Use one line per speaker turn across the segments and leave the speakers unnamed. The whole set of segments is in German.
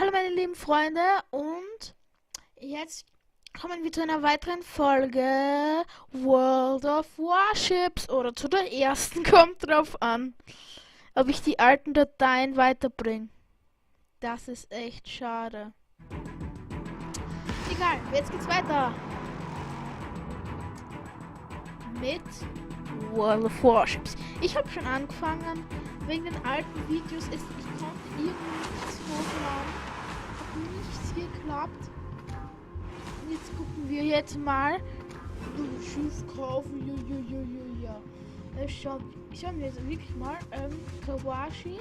Hallo meine lieben Freunde und jetzt kommen wir zu einer weiteren Folge World of Warships oder zu der ersten, kommt drauf an, ob ich die alten Dateien weiterbringe. Das ist echt schade. Egal, jetzt geht's weiter mit World of Warships. Ich habe schon angefangen, wegen den alten Videos, ich konnte irgendwie nichts hochladen, hat nichts geklappt. Und jetzt gucken wir jetzt mal, Schiff kaufen, ja. Schauen wir jetzt wirklich mal, Kawashi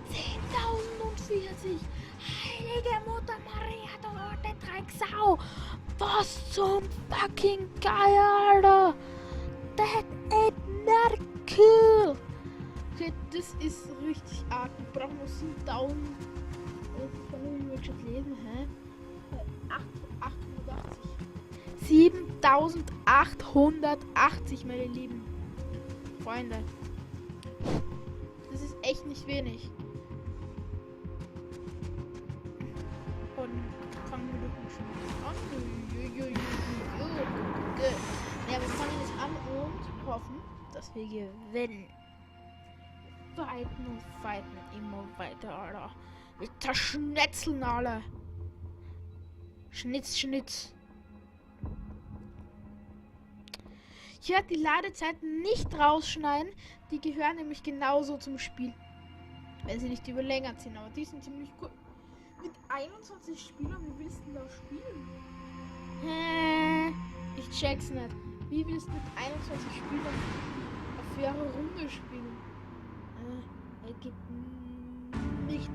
10.040. Heilige Mutter Maria, du alte Drecksau! Was zum fucking Geil, Alter! That ain't not cool! Okay, das ist richtig arg. Wir brauchen noch 7.000. Können wir schon leben, hä? 880. 7.880, meine lieben Freunde. Das ist echt nicht wenig. Und fangen wir doch schon an. Ja, wir fangen jetzt an und hoffen, dass wir gewinnen. Fighten und fighten immer weiter, Alter. Wir zerschnetzeln alle. Schnitz. Ich werde die Ladezeiten nicht rausschneiden. Die gehören nämlich genauso zum Spiel. Wenn sie nicht über länger ziehen, aber die sind ziemlich gut. Mit 21 Spielern, wie willst du da spielen? Ich check's nicht. Wie willst du mit 21 Spielern auf faire Runde spielen? Ergibt nicht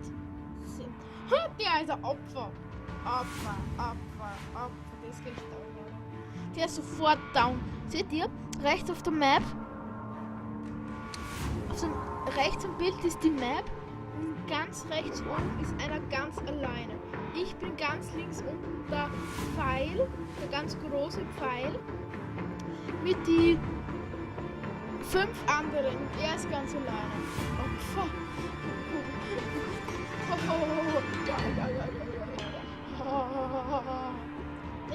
Sinn. Ja, also Opfer. Das geht down. Der ist sofort down. Seht ihr? Rechts auf der Map. Rechts im Bild ist die Map. Und ganz rechts oben ist einer ganz alleine. Ich bin ganz links unten der Pfeil. Der ganz große Pfeil. Mit die 5 anderen. Er ist ganz alleine. Opfer. Das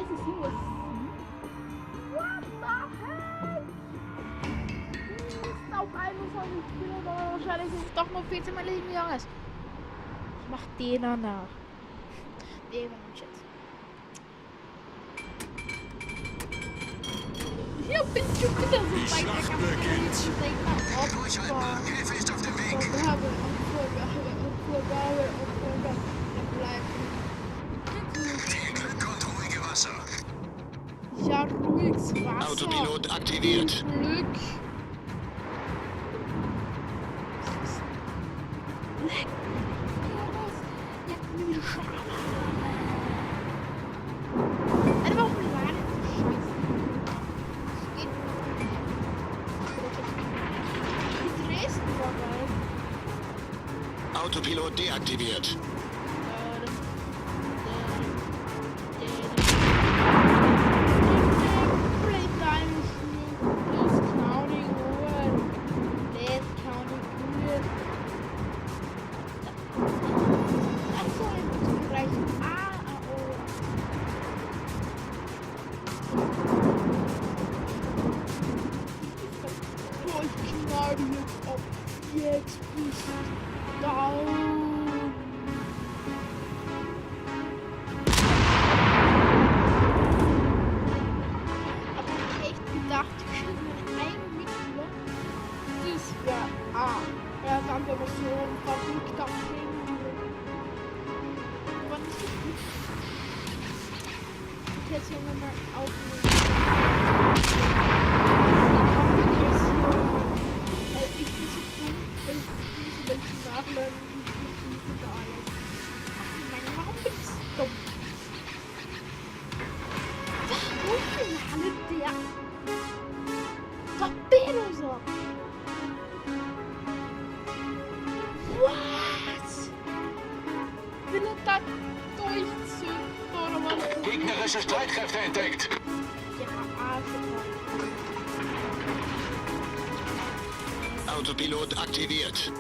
ist hier was. What the hell? Ist auf 21 Kilo, wahrscheinlich ist es doch nur 14 Mal liegen, Junges. Ich mach den danach. Den Chat. Ich bin schon wieder so weit weg.
Gefecht auf dem Weg. Viel Glück und ruhige Wasser.
Ja, ruhiges Wasser.
Autopilot aktiviert.
Glück. Leck. Jetzt bin ich schon. Alter, warum laden die Scheiße? Das geht nicht. Die Dresden vorbei.
Autopilot deaktiviert.
Jetzt bist du down. Aber ich hab echt gedacht, ich kriege meinen eigenen Mitspieler. Das wäre arg. Ja, dann aber so ein verrückter Film. Aber nicht so gut. Ich jetzt hier nochmal aufnehmen. Ich bin so dumm, weil ich welche nachladen, die da alles. Ach Mann, warum bin ich so dumm? Warum landet der Torpedos ab? Was? Will er da durchzünden oder was?
Gegnerische Streitkräfte entdeckt.
Ja, Arschloch.
Autopilot aktiviert.